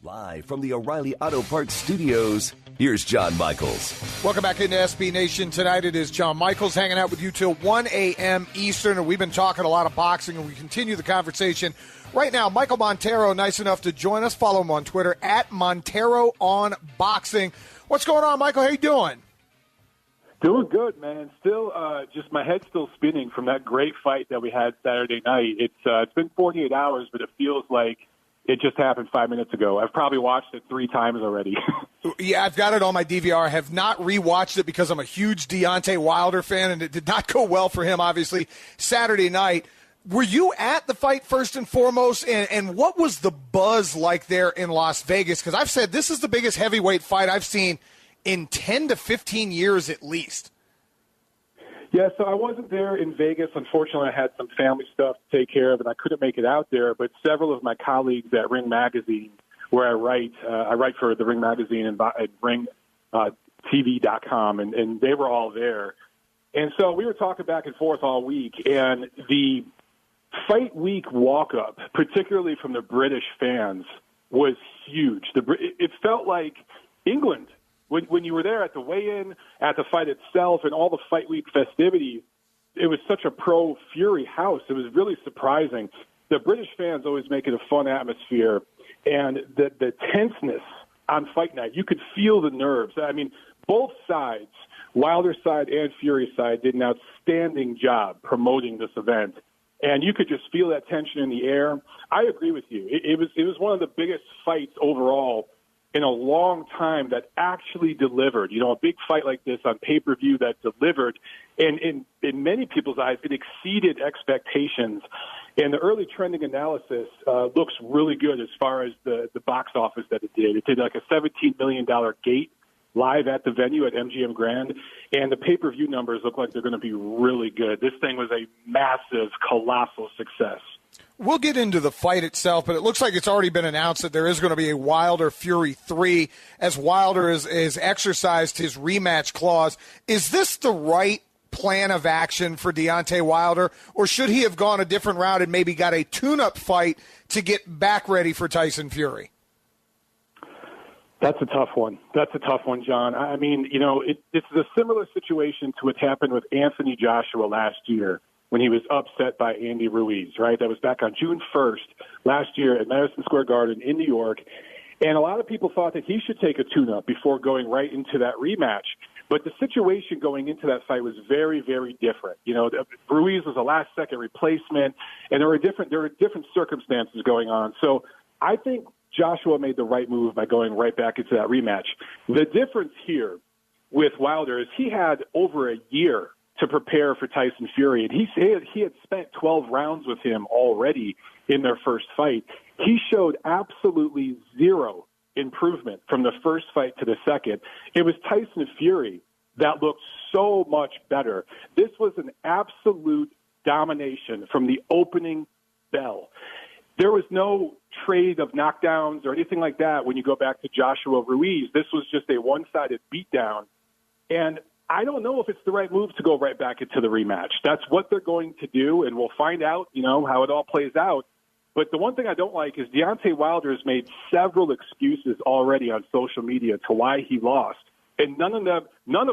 Live from the O'Reilly Auto Parts Studios, here's John Michaels. Welcome back into SB Nation. Tonight it is John Michaels hanging out with you till 1 a.m. Eastern, and we've been talking a lot of boxing, and we continue the conversation. Right now, Michael Montero, nice enough to join us. Follow him on Twitter, @MonteroOnBoxing. What's going on, Michael? How you doing? Doing good, man. Still, just my head's still spinning from that great fight that we had Saturday night. It's been 48 hours, but it feels like it just happened 5 minutes ago. I've probably watched it 3 times already. Yeah, I've got it on my DVR. I have not rewatched it because I'm a huge Deontay Wilder fan, and it did not go well for him, obviously, Saturday night. Were you at the fight first and foremost, and what was the buzz like there in Las Vegas? Because I've said this is the biggest heavyweight fight I've seen in 10 to 15 years at least. Yeah, so I wasn't there in Vegas. Unfortunately, I had some family stuff to take care of, and I couldn't make it out there. But several of my colleagues at Ring Magazine, where I write for the Ring Magazine and ringtv.com, and they were all there. And so we were talking back and forth all week, and the fight week walk-up, particularly from the British fans, was huge. It felt like England. When you were there at the weigh-in, at the fight itself, and all the fight week festivities, it was such a pro-Fury house. It was really surprising. The British fans always make it a fun atmosphere, and the tenseness on fight night, you could feel the nerves. I mean, both sides, Wilder's side and Fury's side, did an outstanding job promoting this event, and you could just feel that tension in the air. I agree with you. It was one of the biggest fights overall in a long time that actually delivered. You know, a big fight like this on pay-per-view that delivered, and in many people's eyes, it exceeded expectations. And the early trending analysis looks really good as far as the box office that it did. It did like a $17 million gate live at the venue at MGM Grand, and the pay-per-view numbers look like they're going to be really good. This thing was a massive, colossal success. We'll get into the fight itself, but it looks like it's already been announced that there is going to be a Wilder-Fury2 as Wilder is exercised his rematch clause. Is this the right plan of action for Deontay Wilder, or should he have gone a different route and maybe got a tune-up fight to get back ready for Tyson Fury? That's a tough one. John. I mean, you know, it's a similar situation to what happened with Anthony Joshua last year, when he was upset by Andy Ruiz, right? That was back on June 1st last year at Madison Square Garden in New York. And a lot of people thought that he should take a tune-up before going right into that rematch. But the situation going into that fight was very, very different. You know, Ruiz was a last-second replacement, and there were different circumstances going on. So I think Joshua made the right move by going right back into that rematch. The difference here with Wilder is he had over a year to prepare for Tyson Fury. And he had spent 12 rounds with him already in their first fight. He showed absolutely zero improvement from the first fight to the second. It was Tyson Fury that looked so much better. This was an absolute domination from the opening bell. There was no trade of knockdowns or anything like that when you go back to Joshua Ruiz. This was just a one-sided beatdown. And I don't know if it's the right move to go right back into the rematch. That's what they're going to do, and we'll find out, you know, how it all plays out. But the one thing I don't like is Deontay Wilder has made several excuses already on social media to why he lost, and none of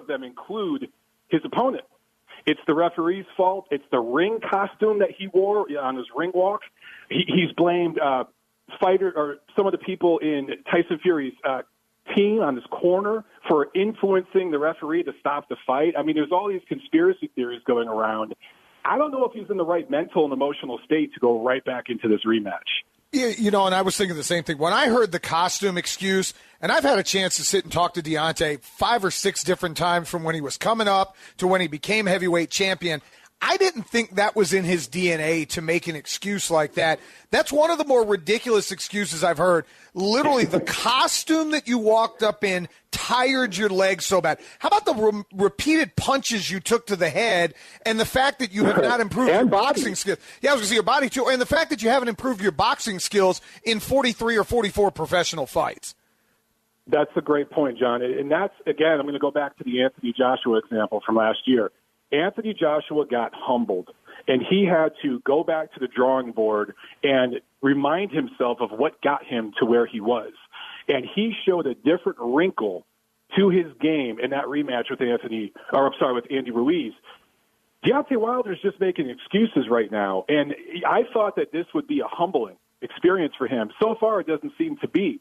them include his opponent. It's the referee's fault. It's the ring costume that he wore on his ring walk. He's blamed fighter or some of the people in Tyson Fury's team on his corner for influencing the referee to stop the fight. I mean, there's all these conspiracy theories going around. I don't know if he's in the right mental and emotional state to go right back into this rematch. Yeah, you know, and I was thinking the same thing. When I heard the costume excuse, and I've had a chance to sit and talk to Deontay 5 or 6 different times from when he was coming up to when he became heavyweight champion, I didn't think that was in his DNA to make an excuse like that. That's one of the more ridiculous excuses I've heard. Literally, the costume that you walked up in tired your legs so bad. How about the repeated punches you took to the head and the fact that you have not improved your boxing skills? Yeah, I was going to say your body, too. And the fact that you haven't improved your boxing skills in 43 or 44 professional fights. That's a great point, John. And that's, again, I'm going to go back to the Anthony Joshua example from last year. Anthony Joshua got humbled, and he had to go back to the drawing board and remind himself of what got him to where he was. And he showed a different wrinkle to his game in that rematch with Andy Ruiz. Deontay Wilder's just making excuses right now, and I thought that this would be a humbling experience for him. So far, it doesn't seem to be.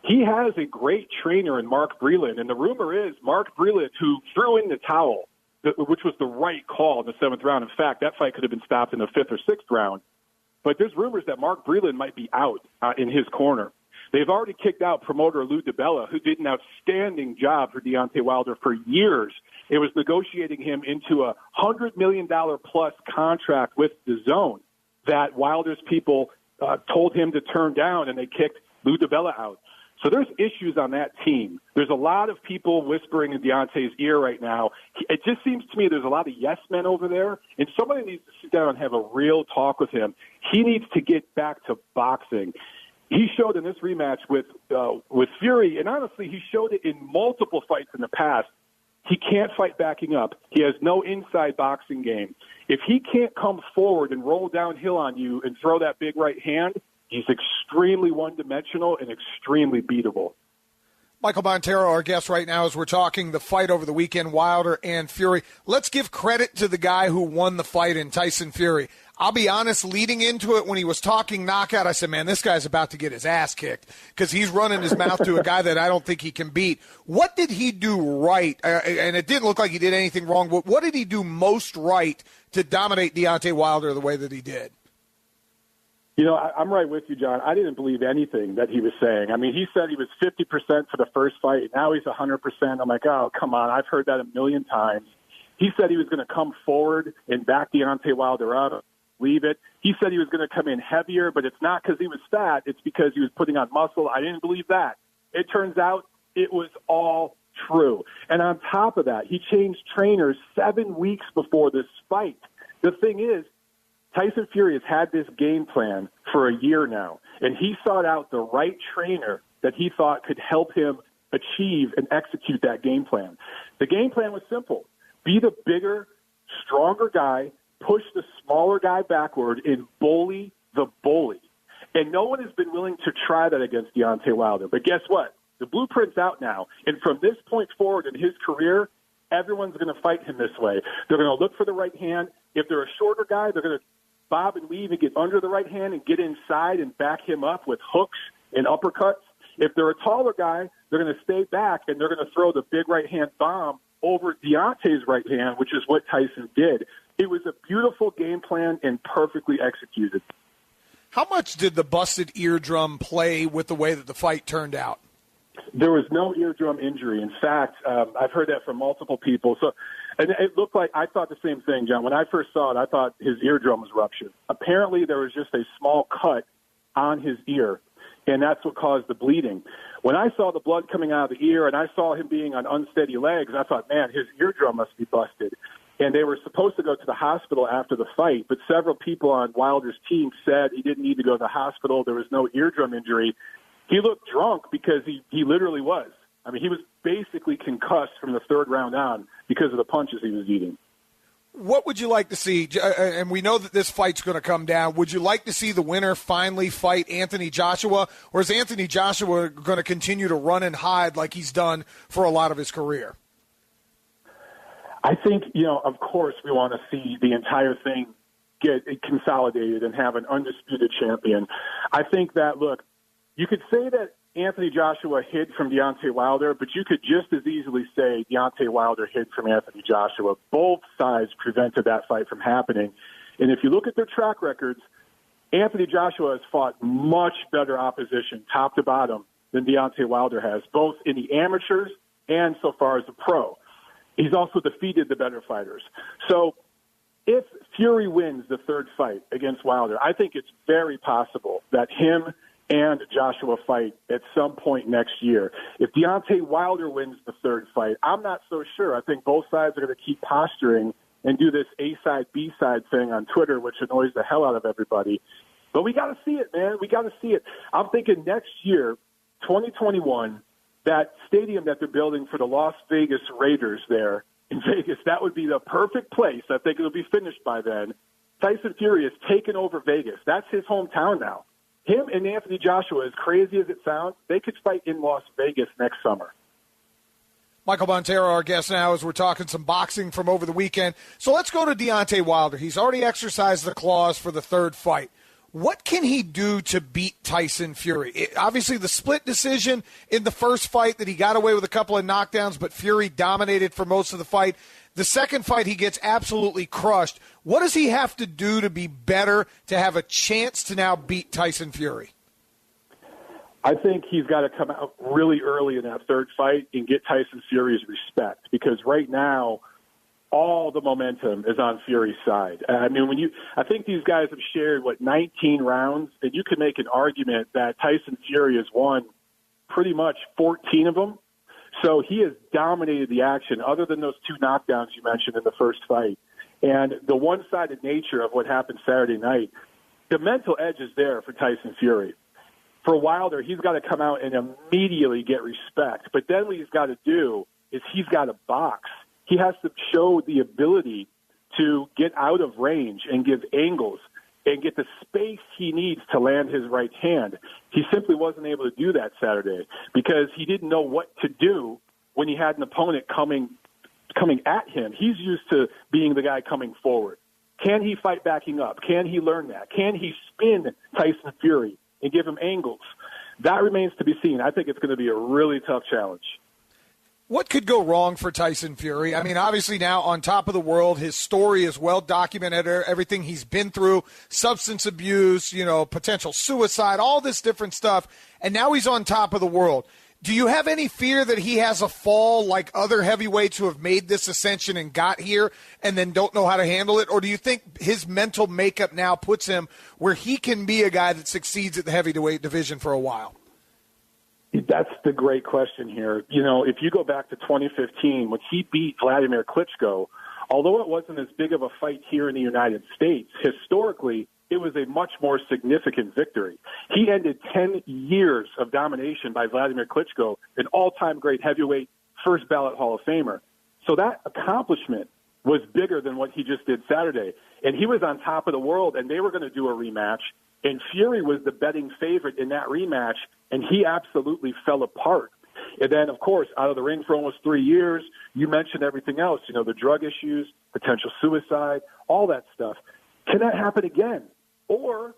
He has a great trainer in Mark Breland, and the rumor is Mark Breland, who threw in the towel, which was the right call in the 7th round. In fact, that fight could have been stopped in the 5th or 6th round. But there's rumors that Mark Breland might be out in his corner. They've already kicked out promoter Lou DiBella, who did an outstanding job for Deontay Wilder for years. It was negotiating him into a $100 million plus contract with DAZN that Wilder's people told him to turn down, and they kicked Lou DiBella out. So there's issues on that team. There's a lot of people whispering in Deontay's ear right now. It just seems to me there's a lot of yes men over there, and somebody needs to sit down and have a real talk with him. He needs to get back to boxing. He showed in this rematch with Fury, and honestly, he showed it in multiple fights in the past. He can't fight backing up. He has no inside boxing game. If he can't come forward and roll downhill on you and throw that big right hand, he's extremely one-dimensional and extremely beatable. Michael Montero, our guest right now, as we're talking the fight over the weekend, Wilder and Fury. Let's give credit to the guy who won the fight in Tyson Fury. I'll be honest, leading into it when he was talking knockout, I said, man, this guy's about to get his ass kicked because he's running his mouth to a guy that I don't think he can beat. What did he do right? And it didn't look like he did anything wrong, but what did he do most right to dominate Deontay Wilder the way that he did? You know, I'm right with you, John. I didn't believe anything that he was saying. I mean, he said he was 50% for the first fight, and now he's 100%. I'm like, oh, come on. I've heard that a million times. He said he was going to come forward and back Deontay Wilder up. Leave it. He said he was going to come in heavier, but it's not because he was fat. It's because he was putting on muscle. I didn't believe that. It turns out it was all true. And on top of that, he changed trainers 7 weeks before this fight. The thing is, Tyson Fury has had this game plan for a year now, and he sought out the right trainer that he thought could help him achieve and execute that game plan. The game plan was simple. Be the bigger, stronger guy, push the smaller guy backward, and bully the bully. And no one has been willing to try that against Deontay Wilder. But guess what? The blueprint's out now. And from this point forward in his career, everyone's going to fight him this way. They're going to look for the right hand. If they're a shorter guy, they're going to bob and weave and get under the right hand and get inside and back him up with hooks and uppercuts. If they're a taller guy, they're going to stay back and they're going to throw the big right hand bomb over Deontay's right hand, which is what Tyson did. It was a beautiful game plan and perfectly executed. How much did the busted eardrum play with the way that the fight turned out? There was no eardrum injury. In fact, I've heard that from multiple people. And it looked like, I thought the same thing, John. When I first saw it, I thought his eardrum was ruptured. Apparently, there was just a small cut on his ear, and that's what caused the bleeding. When I saw the blood coming out of the ear and I saw him being on unsteady legs, I thought, man, his eardrum must be busted. And they were supposed to go to the hospital after the fight, but several people on Wilder's team said he didn't need to go to the hospital. There was no eardrum injury. He looked drunk because he literally was. I mean, he was basically concussed from the 3rd round on because of the punches he was eating. What would you like to see? And we know that this fight's going to come down. Would you like to see the winner finally fight Anthony Joshua, or is Anthony Joshua going to continue to run and hide like he's done for a lot of his career? I think, of course, we want to see the entire thing get consolidated and have an undisputed champion. I think that, look, you could say that Anthony Joshua hid from Deontay Wilder, but you could just as easily say Deontay Wilder hid from Anthony Joshua. Both sides prevented that fight from happening. And if you look at their track records, Anthony Joshua has fought much better opposition, top to bottom, than Deontay Wilder has, both in the amateurs and so far as a pro. He's also defeated the better fighters. So if Fury wins the 3rd fight against Wilder, I think it's very possible that him and Joshua fight at some point next year. If Deontay Wilder wins the 3rd fight, I'm not so sure. I think both sides are going to keep posturing and do this A-side, B-side thing on Twitter, which annoys the hell out of everybody. But we got to see it, man. We got to see it. I'm thinking next year, 2021, that stadium that they're building for the Las Vegas Raiders there in Vegas, that would be the perfect place. I think it'll be finished by then. Tyson Fury has taken over Vegas. That's his hometown now. him and Anthony Joshua, as crazy as it sounds, they could fight in Las Vegas next summer. Michael Montero, our guest now, as we're talking some boxing from over the weekend. So let's go to Deontay Wilder. He's already exercised the clause for the third fight. What can he do to beat Tyson Fury? Obviously, the split decision in the first fight that he got away with a couple of knockdowns, but Fury dominated for most of the fight. The second fight, he gets absolutely crushed. What does he have to do to be better to have a chance to now beat Tyson Fury? I think he's got to come out really early in that third fight and get Tyson Fury's respect, because right now all the momentum is on Fury's side. I mean, I think these guys have shared 19 rounds, and you could make an argument that Tyson Fury has won pretty much 14 of them. So he has dominated the action, other than those two knockdowns you mentioned in the first fight. And the one-sided nature of what happened Saturday night, the mental edge is there for Tyson Fury. For Wilder, he's got to come out and immediately get respect. But then what he's got to do is he's got to box. He has to show the ability to get out of range and give angles and get the space he needs to land his right hand. He simply wasn't able to do that Saturday because he didn't know what to do when he had an opponent coming at him. He's used to being the guy coming forward. Can he fight backing up? Can he learn that? Can he spin Tyson Fury and give him angles? That remains to be seen. I think it's going to be a really tough challenge. What could go wrong for Tyson Fury? I mean, obviously now on top of the world, his story is well documented, everything he's been through, substance abuse, potential suicide, all this different stuff, and now he's on top of the world. Do you have any fear that he has a fall like other heavyweights who have made this ascension and got here and then don't know how to handle it? Or do you think his mental makeup now puts him where he can be a guy that succeeds at the heavyweight division for a while? That's the great question here. If you go back to 2015, when he beat Wladimir Klitschko, although it wasn't as big of a fight here in the United States, historically, it was a much more significant victory. He ended 10 years of domination by Wladimir Klitschko, an all-time great heavyweight, first ballot Hall of Famer. So that accomplishment was bigger than what he just did Saturday. And he was on top of the world, and they were going to do a rematch. And Fury was the betting favorite in that rematch, and he absolutely fell apart. And then, of course, out of the ring for almost 3 years, you mentioned everything else, the drug issues, potential suicide, all that stuff. Can that happen again? Or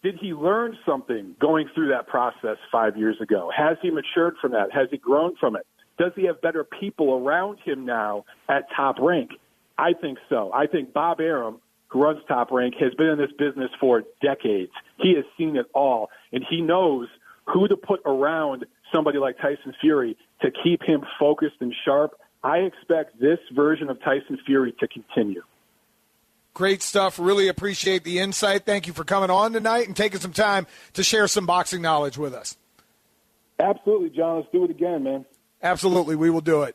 did he learn something going through that process 5 years ago? Has he matured from that? Has he grown from it? Does he have better people around him now at Top Rank? I think so. I think Bob Arum, who runs Top Rank, has been in this business for decades. He has seen it all, and he knows who to put around somebody like Tyson Fury to keep him focused and sharp. I expect this version of Tyson Fury to continue. Great stuff. Really appreciate the insight. Thank you for coming on tonight and taking some time to share some boxing knowledge with us. Absolutely, John. Let's do it again, man. Absolutely. We will do it.